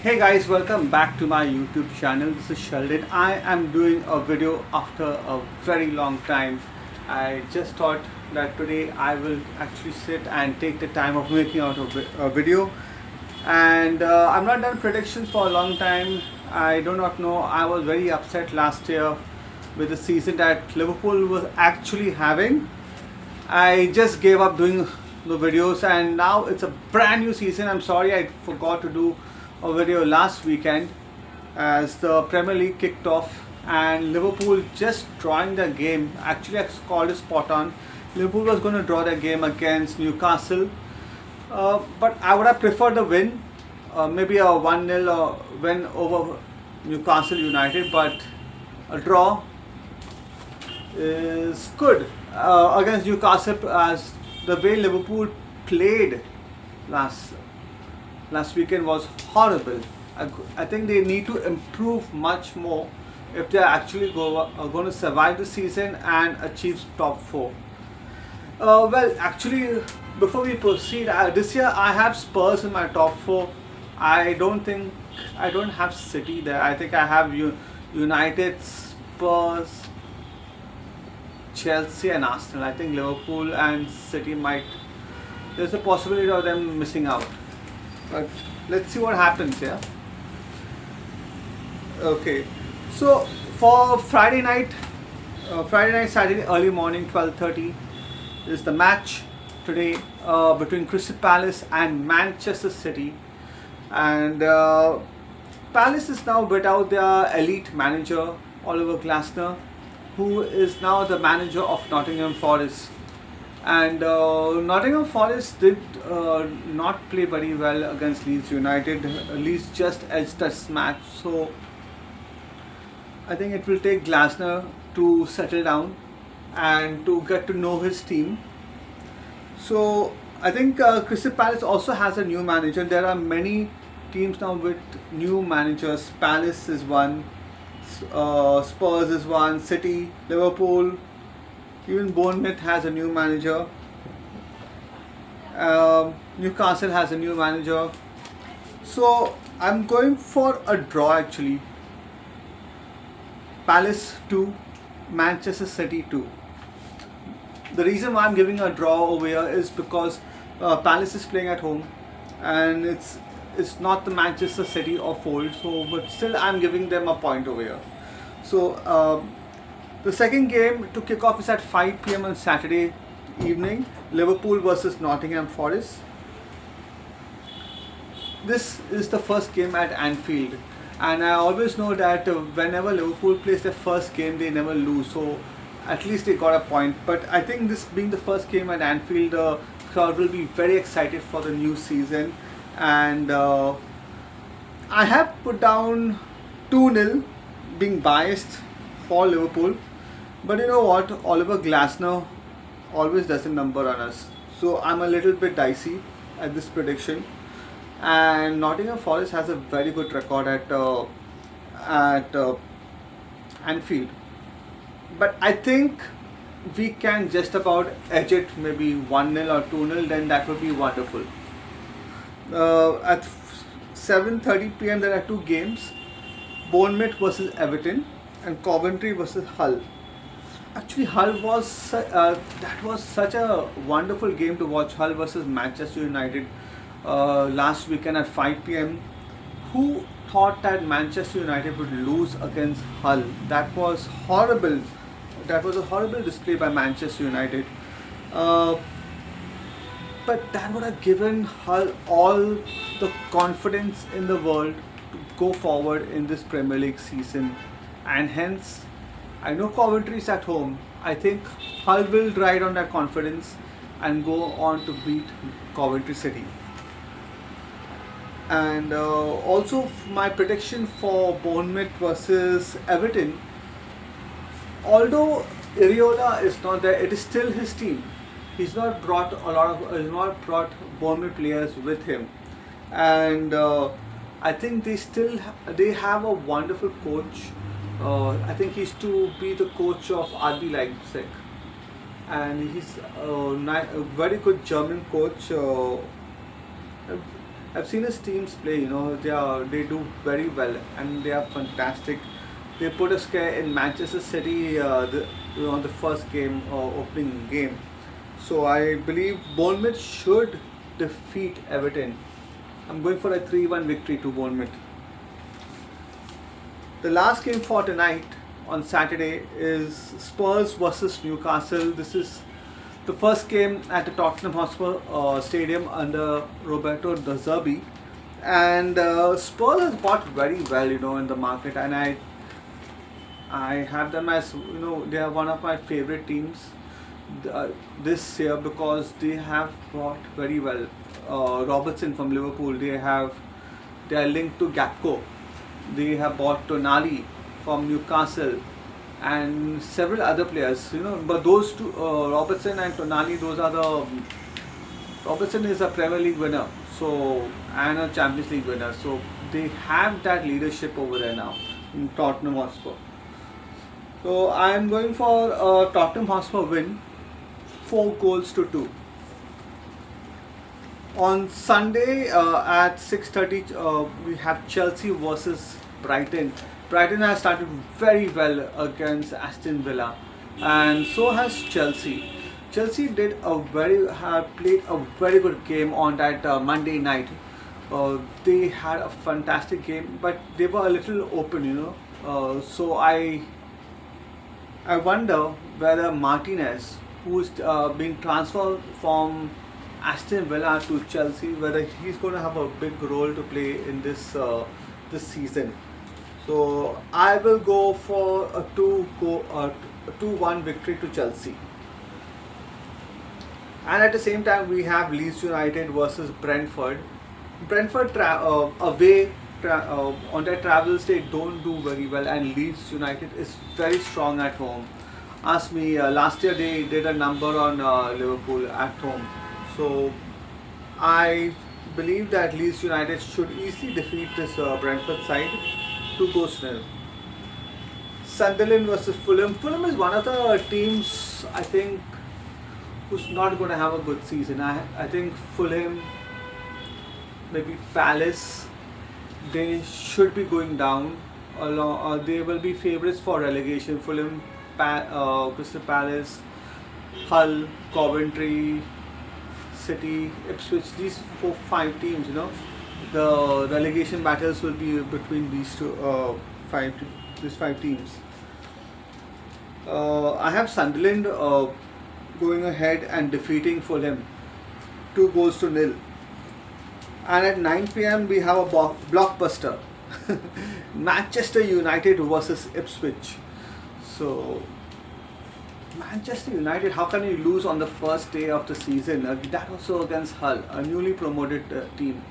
Hey guys, welcome back to my YouTube channel. This is Sheldon. I am doing a video after a very long time. I just thought that today I will actually sit and take the time of making out a video. And I'm not done predictions for a long time. I do not know. I was very upset last year with the season that Liverpool was actually having. I just gave up doing the videos and now it's a brand new season. I'm sorry I forgot to do a video last weekend as the Premier League kicked off and Liverpool just drawing the game. Actually, I called it spot on. Liverpool was going to draw the game against Newcastle, but I would have preferred a win, maybe a 1-0 win over Newcastle United, but a draw is good against Newcastle as the way Liverpool played last weekend was horrible. I think they need to improve much more if they are actually going to survive the season and achieve top 4. Well, actually, before we proceed, this year I have Spurs in my top 4. I don't have City there. I think I have United, Spurs, Chelsea and Arsenal. I think Liverpool and City there's a possibility of them missing out. But let's see what happens here. Okay, so for Friday night, Saturday early morning, 12:30 is the match today between Crystal Palace and Manchester City. And Palace is now without their elite manager Oliver Glasner, who is now the manager of Nottingham Forest. And Nottingham Forest did not play very well against Leeds United. Leeds just edged this match, so I think it will take Glasner to settle down and to get to know his team. So I think Crystal Palace also has a new manager. There are many teams now with new managers. Palace is one, Spurs is one, City, Liverpool. Even Bournemouth has a new manager. Newcastle has a new manager. So I'm going for a draw actually. Palace 2, Manchester City 2. The reason why I'm giving a draw over here is because Palace is playing at home and it's not the Manchester City of old. So, but still I'm giving them a point over here. So the second game to kick off is at 5 p.m. on Saturday evening, Liverpool versus Nottingham Forest. This is the first game at Anfield, and I always know that whenever Liverpool plays their first game, they never lose, so at least they got a point. But I think this being the first game at Anfield, the crowd will be very excited for the new season, and I have put down 2-0, being biased for Liverpool. But you know what? Oliver Glasner always does a number on us. So I'm a little bit dicey at this prediction. And Nottingham Forest has a very good record at Anfield. But I think we can just about edge it, maybe 1-0 or 2-0, then that would be wonderful. At 7:30 p.m. there are two games. Bournemouth versus Everton and Coventry versus Hull. Actually, Hull was that was such a wonderful game to watch. Hull versus Manchester United last weekend at 5 p.m. Who thought that Manchester United would lose against Hull? That was horrible. That was a horrible display by Manchester United. But that would have given Hull all the confidence in the world to go forward in this Premier League season, and hence I know Coventry is at home. I think Hull will ride on that confidence and go on to beat Coventry City. And also my prediction for Bournemouth versus Everton. Although Iriola is not there, it is still his team. He's not brought Bournemouth players with him, and I think they have a wonderful coach. I think he's to be the coach of RB Leipzig, and he's a very good German coach. I've seen his teams play. They do very well and they are fantastic. They put a scare in Manchester City the first game or opening game. So I believe Bournemouth should defeat Everton. I'm going for a 3-1 victory to Bournemouth. The last game for tonight on Saturday is Spurs versus Newcastle. This is the first game at the Tottenham Hotspur Stadium under Roberto De Zerbi, and Spurs has bought very well, in the market, and I have them as they are one of my favorite teams this year because they have bought very well. Robertson from Liverpool, they are linked to Gakpo. They have bought Tonali from Newcastle and several other players, but those two, Robertson and Tonali, Robertson is a Premier League winner, and a Champions League winner, so they have that leadership over there now in Tottenham Hotspur. So I am going for a Tottenham Hotspur win, 4-2. On Sunday at 6:30, we have Chelsea versus Brighton. Brighton has started very well against Aston Villa, and so has Chelsea. Chelsea have played a very good game on that Monday night. They had a fantastic game, but they were a little open, so I wonder whether Martinez, who's been transferred from Aston Villa to Chelsea, whether he's going to have a big role to play in this season. So I will go for a 2-1 victory to Chelsea. And at the same time, we have Leeds United versus Brentford. Brentford away on their travels, they don't do very well, and Leeds United is very strong at home. Ask me, last year they did a number on Liverpool at home. So I believe that Leeds United should easily defeat this Brentford side, 2-0. Sunderland versus Fulham. Fulham is one of the teams, I think, who's not going to have a good season. I think Fulham, maybe Palace, they should be going down. They will be favourites for relegation. Fulham, Crystal Palace, Hull, Coventry, City, Ipswich, these 4-5 teams, the relegation battles will be between these five teams. I have Sunderland going ahead and defeating Fulham 2-0. And at 9 p.m. we have a blockbuster, Manchester United versus Ipswich. So Manchester United, how can you lose on the first day of the season? That also against Hull, a newly promoted team.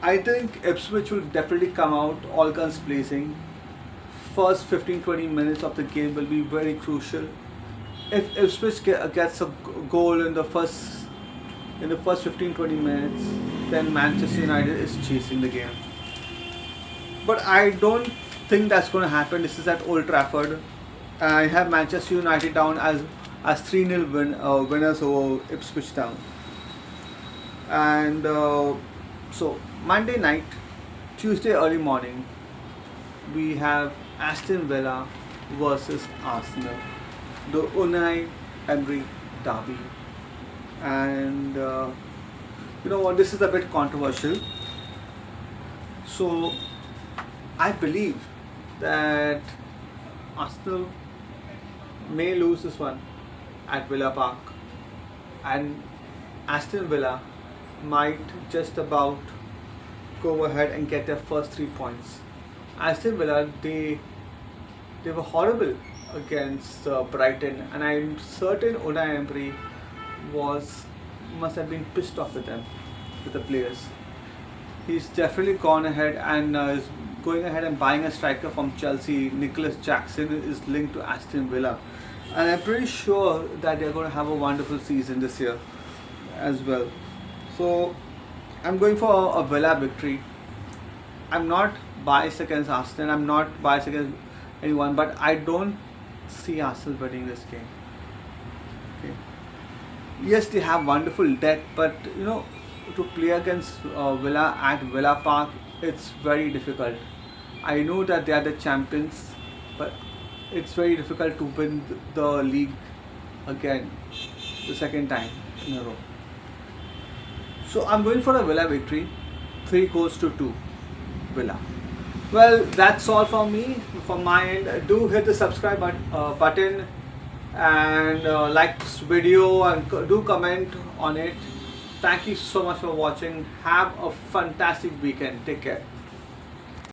I think Ipswich will definitely come out all guns blazing. First 15-20 minutes of the game will be very crucial. If Ipswich gets a goal in the first 15-20 minutes, then Manchester United is chasing the game. But I don't think that's going to happen. This is at Old Trafford. I have Manchester United down as 3-0 winners over Ipswich Town. And so Monday night, Tuesday early morning, we have Aston Villa versus Arsenal, the Unai Emery derby. And you know what, this is a bit controversial. So I believe that Arsenal may lose this one at Villa Park, and Aston Villa might just about go ahead and get their first 3 points. Aston Villa, they were horrible against Brighton, and I'm certain Unai Emery must have been pissed off with them, with the players. He's definitely gone ahead and is going ahead and buying a striker from Chelsea. Nicholas Jackson is linked to Aston Villa, and I'm pretty sure that they're going to have a wonderful season this year as well. So I'm going for a Villa victory. I'm not biased against Arsenal, I'm not biased against anyone, but I don't see Arsenal winning this game. Okay. Yes, they have wonderful depth, but to play against Villa at Villa Park, it's very difficult. I know that they are the champions, but it's very difficult to win the league again, the second time in a row. So I'm going for a Villa victory, 3 goals to 2, Villa. Well, that's all from me, from my end. Do hit the subscribe button and like this video and do comment on it. Thank you so much for watching. Have a fantastic weekend. Take care.